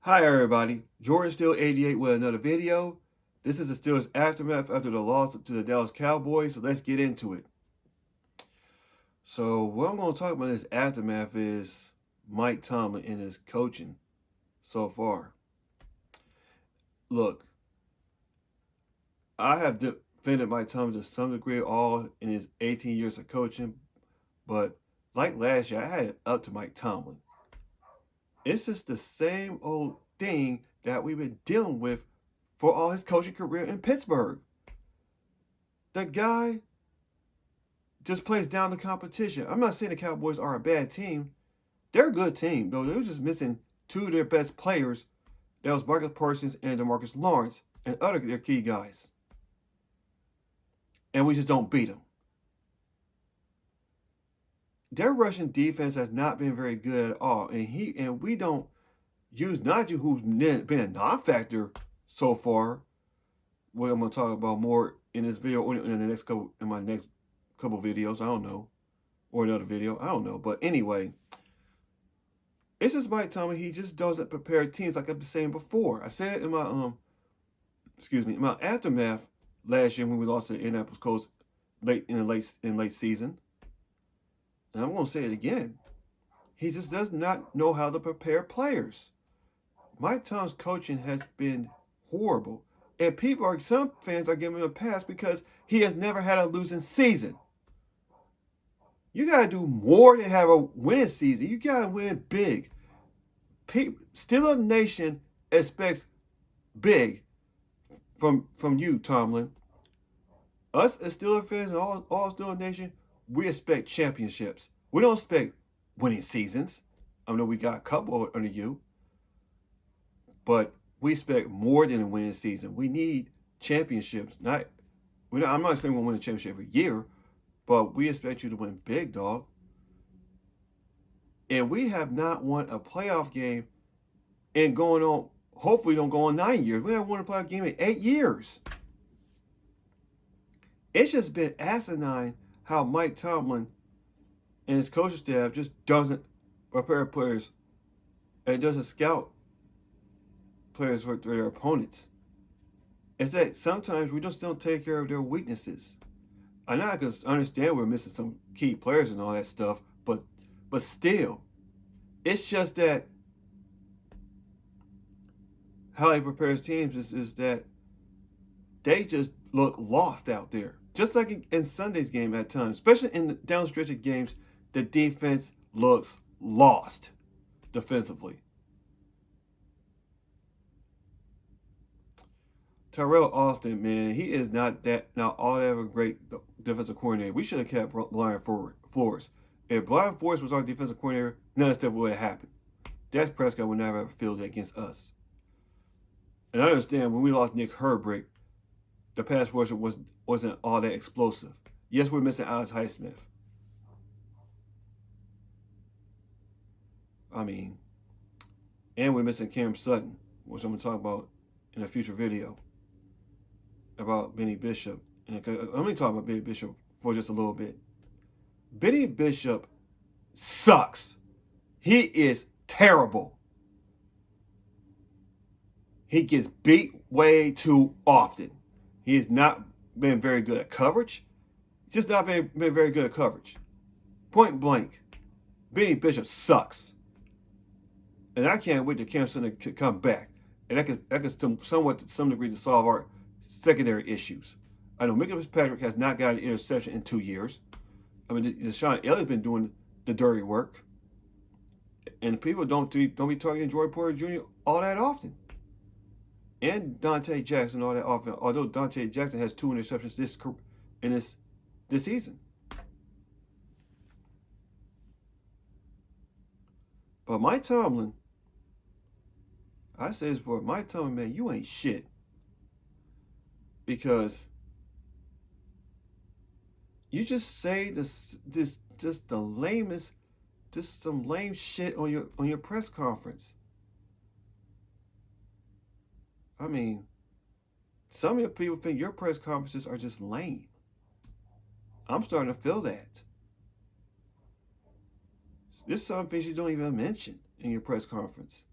Hi everybody, Jordan Still 88 with another video. This is the Steelers aftermath after the loss to the Dallas Cowboys, so let's get into it. So what I'm going to talk about in this aftermath is Mike Tomlin and his coaching so far. Look, I have defended Mike Tomlin to some degree all in his 18 years of coaching, but like last year, I had it up to Mike Tomlin. It's just the same old thing that we've been dealing with for all his coaching career in Pittsburgh. The guy just plays down the competition. I'm not saying the Cowboys are a bad team. They're a good team, though. They're just missing two of their best players. That was Marcus Parsons and DeMarcus Lawrence and other their key guys. And we just don't beat them. Their rushing defense has not been very good at all. And we don't use Najee, who's been a non-factor so far. What I'm going to talk about more in this video or in my next couple videos. I don't know. Or another video. I don't know. But anyway, it's just Mike Tomlin. He just doesn't prepare teams like I've been saying before. I said in my in my aftermath last year when we lost to the Indianapolis Colts late season. And I'm going to say it again. He just does not know how to prepare players. Mike Tomlin's coaching has been horrible. And some fans are giving him a pass because he has never had a losing season. You got to do more than have a winning season. You got to win big. Steelers Nation expects big from you, Tomlin. Us as Steelers fans and all Steelers Nation, we expect championships. We don't expect winning seasons. I know we got a couple under you. But we expect more than a winning season. We need championships. I'm not saying we'll win a championship every year, but we expect you to win big, dog. And we have not won a playoff game and hopefully don't go on 9 years. We haven't won a playoff game in 8 years. It's just been asinine how Mike Tomlin and his coaching staff just doesn't prepare players and doesn't scout players for their opponents. It's that sometimes we just don't take care of their weaknesses. I know I can understand we're missing some key players and all that stuff, but still, it's just that how he prepares teams is that they just look lost out there. Just like in Sunday's game at times, especially in the down stretch of games, the defense looks lost defensively. Terrell Austin, man, he is not all that of a great defensive coordinator. We should have kept Brian Flores. If Brian Flores was our defensive coordinator, none of this stuff would have happened. Dak Prescott would never have fielded against us. And I understand when we lost Nick Herbert, the pass rush wasn't all that explosive. Yes, we're missing Alex Highsmith. And we're missing Cam Sutton, which I'm going to talk about in a future video about Benny Bishop. And I'm going to talk about Benny Bishop for just a little bit. Benny Bishop sucks. He is terrible. He gets beat way too often. He has not been very good at coverage. Just not been very good at coverage. Point blank. Benny Bishop sucks. And I can't wait to Cam Sutton to come back. And that can somewhat to some degree to solve our secondary issues. I know Micah Fitzpatrick has not got an interception in 2 years. Deshaun Elliott's been doing the dirty work. And people don't be targeting Joey Porter Jr. all that often. And Dante Jackson all that often. Although Dante Jackson has 2 interceptions this season. But Mike Tomlin, I say this before, Mike Tomlin, man, you ain't shit. Because you just say just the lamest, just some lame shit on your press conference. Some of your people think your press conferences are just lame. I'm starting to feel that. There's some things you don't even mention in your press conference.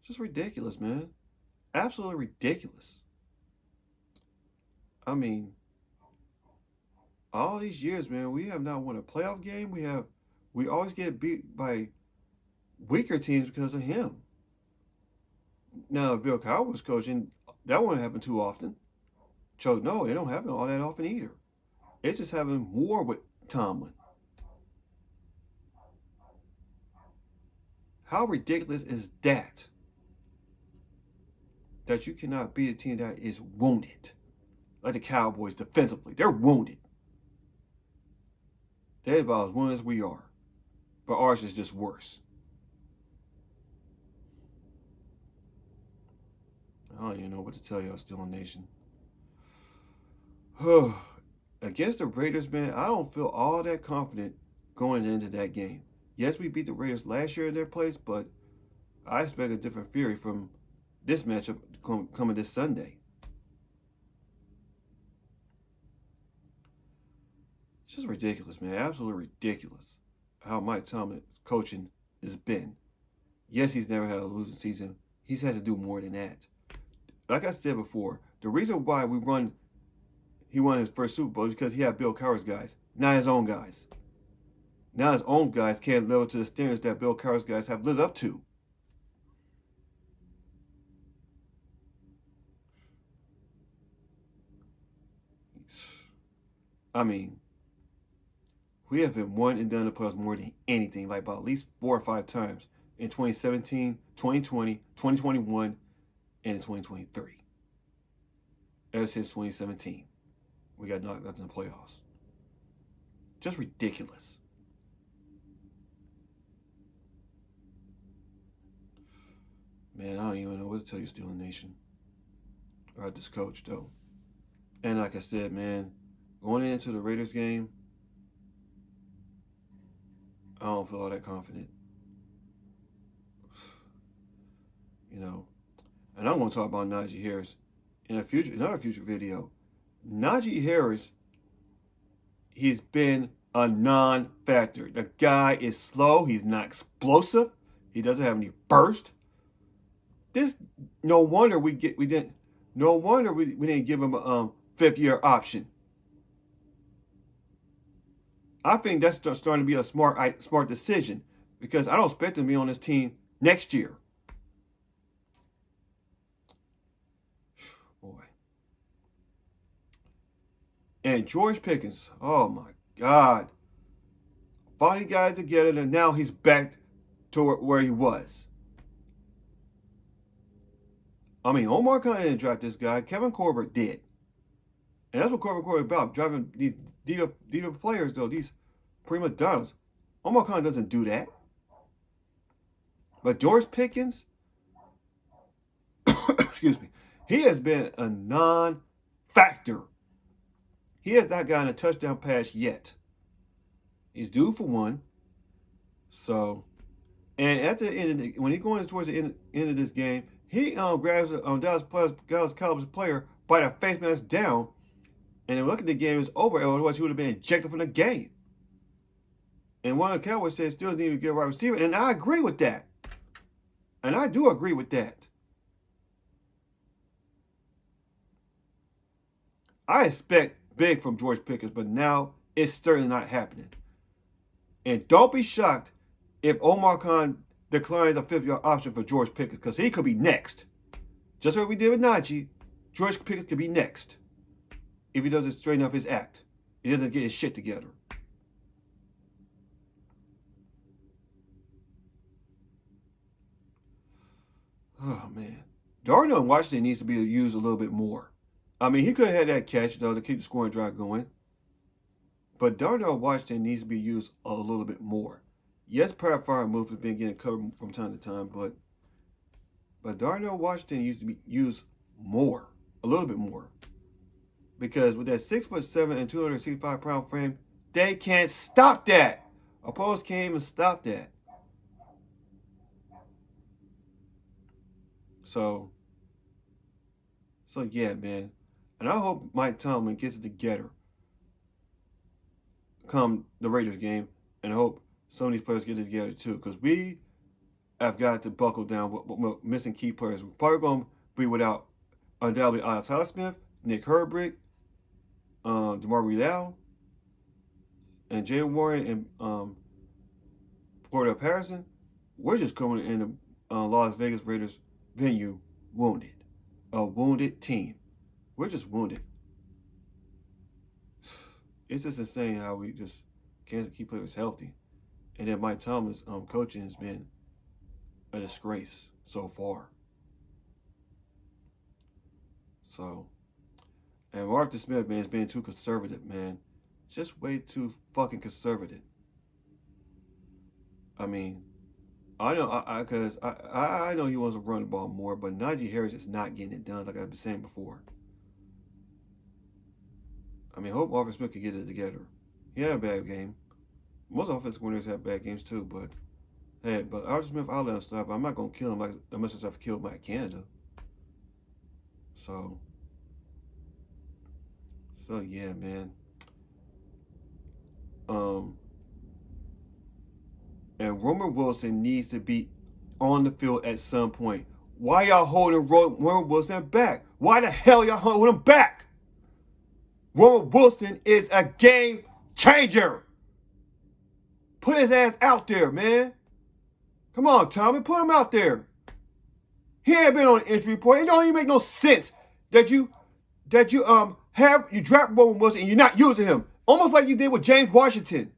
Just ridiculous, man. Absolutely ridiculous. I mean, all these years, man, we have not won a playoff game. We always get beat by weaker teams because of him. Now, if Bill Cowher was coaching, that wouldn't happen too often. So no, it don't happen all that often either. It's just having more with Tomlin. How ridiculous is that? That you cannot beat a team that is wounded. Like the Cowboys defensively. They're wounded. They're about as wounded as we are. But ours is just worse. I don't even know what to tell y'all, Steeler Nation. Against the Raiders, man, I don't feel all that confident going into that game. Yes, we beat the Raiders last year in their place, but I expect a different fury from this matchup coming this Sunday. It's just ridiculous, man. Absolutely ridiculous how Mike Tomlin's coaching has been. Yes, he's never had a losing season. He has to do more than that. Like I said before, the reason why he won his first Super Bowl is because he had Bill Cowher's guys, not his own guys. Now his own guys can't live up to the standards that Bill Cowher's guys have lived up to. I mean, we have been one and done in the playoffs more than anything, like about at least 4 or 5 times in 2017, 2020, 2021, and in 2023. Ever since 2017, we got knocked out in the playoffs. Just ridiculous. Man, I don't even know what to tell you, Steeler Nation. About this coach, though. And like I said, man, going into the Raiders game, I don't feel all that confident. You know, and I'm going to talk about Najee Harris in another future video. Najee Harris, he's been a non-factor. The guy is slow. He's not explosive. He doesn't have any burst. No wonder we didn't give him a 5th-year option. I think that's starting to be a smart decision because I don't expect him to be on this team next year. Boy. And George Pickens, oh my God. Finally got it together and now he's back to where he was. I mean, Omar Khan didn't draft this guy. Kevin Colbert did. And that's what Colbert is about, driving these diva players, though, these prima donnas. Omar Khan doesn't do that. But George Pickens, excuse me, he has been a non-factor. He has not gotten a touchdown pass yet. He's due for one. So, and at the end, when he's going towards the end of this game, he grabs a Dallas Cowboys player by the face mask down, and then look at the game is over. Otherwise, he would have been ejected from the game. And one of the Cowboys said still need to get a wide receiver, and I agree with that. And I do agree with that. I expect big from George Pickens, but now it's certainly not happening. And don't be shocked if Omar Khan declines a 5th-year option for George Pickens, because he could be next. Just like we did with Najee, George Pickens could be next if he doesn't straighten up his act. He doesn't get his shit together. Oh, man. Darnell Washington needs to be used a little bit more. I mean, he could have had that catch, though, to keep the scoring drive going. But Darnell Washington needs to be used a little bit more. Yes, Pat Freiermuth has been getting covered from time to time, but Darnell Washington used to be used more, a little bit more. Because with that 6'7" and 265-pound frame, they can't stop that. Opponents can't even stop that. So yeah, man. And I hope Mike Tomlin gets it together come the Raiders game, and I hope some of these players get it together too, because we have got to buckle down with missing key players. We're probably going to be without undoubtedly Tyler Smith, Nick Herbert, DeMar Leal, and Jay Warren and Florida Patterson. We're just coming in the Las Vegas Raiders venue wounded. A wounded team. We're just wounded. It's just insane how we just can't keep players healthy. And then Mike Tomlin's coaching has been a disgrace so far. So, and Arthur Smith, man, is being too conservative, man. Just way too fucking conservative. I mean, I know, because I know he wants to run the ball more, but Najee Harris is not getting it done, like I've been saying before. I mean, hope Arthur Smith can get it together. He had a bad game. Most offensive coordinators have bad games too, but hey, but Arthur Smith, I'll let him stop. I'm not gonna kill him like as much as I've killed Matt Canada. So yeah, man. And Roman Wilson needs to be on the field at some point. Why y'all holding Roman Wilson back? Why the hell y'all holding him back? Roman Wilson is a game changer. Put his ass out there, man. Come on, Tommy, put him out there. He ain't been on the injury report. It don't even make no sense that you draft Roman Wilson and you're not using him. Almost like you did with James Washington.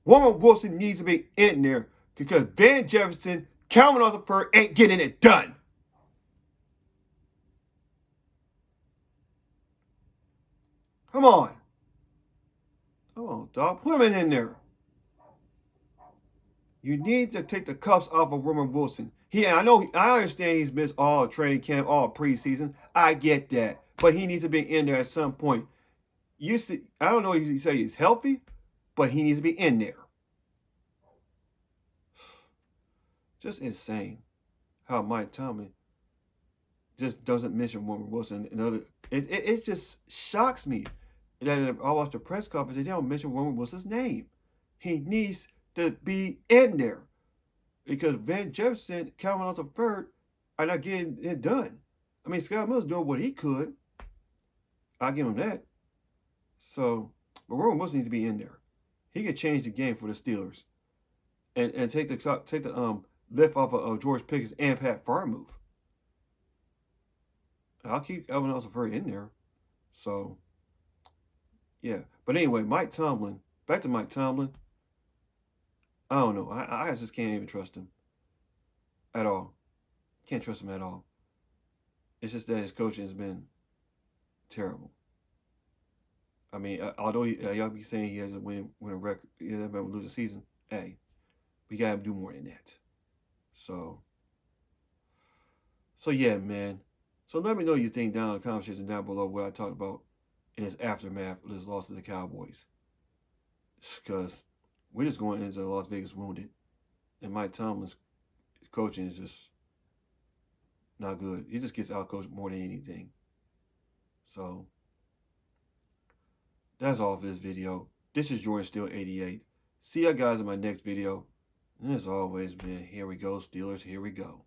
Roman Wilson needs to be in there because Van Jefferson, Calvin Arthur ain't getting it done. Come on. Come on, dog. Put him in there. You need to take the cuffs off of Roman Wilson. I understand he's missed all training camp, all preseason. I get that. But he needs to be in there at some point. You see, I don't know if you say he's healthy, but he needs to be in there. Just insane how Mike Tomlin just doesn't mention Roman Wilson. It just shocks me that I watched the press conference, they don't mention Roman Wilson's name. He needs to be in there because Van Jefferson, Calvin Johnson III are not getting it done. I mean, Scott Mills doing what he could. I'll give him that. So, but Roman Wilson needs to be in there. He could change the game for the Steelers and take the lift off of George Pickens and Pat Freiermuth. I'll keep Calvin Johnson III in there. So, yeah. But anyway, Mike Tomlin. Back to Mike Tomlin. I don't know. I just can't even trust him at all. Can't trust him at all. It's just that his coaching has been terrible. I mean, although y'all be saying he has a win a record, he hasn't been able to lose a season. Hey, we gotta do more than that. So yeah, man. So let me know your thing down in the comment section down below what I talked about in his aftermath of this loss to the Cowboys. Because we're just going into Las Vegas wounded. And Mike Tomlin's coaching is just not good. He just gets outcoached more than anything. So that's all for this video. This is Jordan Steele 88. See you guys in my next video. And as always, man, here we go, Steelers, here we go.